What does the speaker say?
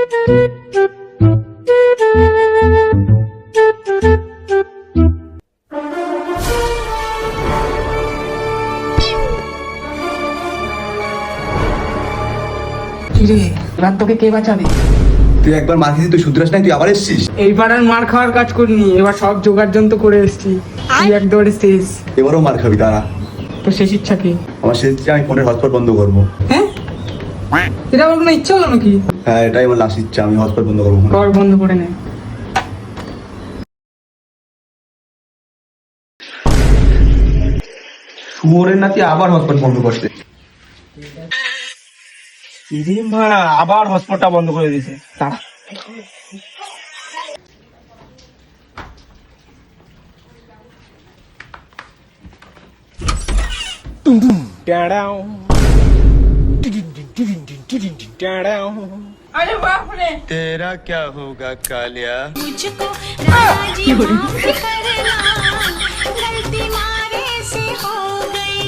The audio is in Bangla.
কিরে, এবার তোকে কে বাঁচাবে? তুই একবার মার খেয়েছিস, তুই শুধরাস নাই, তুই আবার এসছিস। এইবার আর মার খাওয়ার কাজ করিনি, এবার সব জোগাড় যন্ত্র করে এসেছি। তুই একদমই শেষ। এবারও মার খাবি, দাঁড়া। তো শেষ ইচ্ছা কি? আমার শেষ ইচ্ছা, আমি ফোনের হটস্পট বন্ধ করবো। হ্যাঁ, এটা আমার কোনো ইচ্ছা হলো নাকি? হ্যাঁ, এটাই আমার লাস্ট ইচ্ছা, আমি হটস্পট বন্ধ করবো। কর, বন্ধ করে নে। শুয়োরের নাতি আবার হটস্পট বন্ধ করতে। আবার হটস্পটটা বন্ধ করে দিয়েছে। अरे बाप रे, तेरा क्या होगा कालिया? मुझको राजी माफ करना, गलती मारे से हो गई।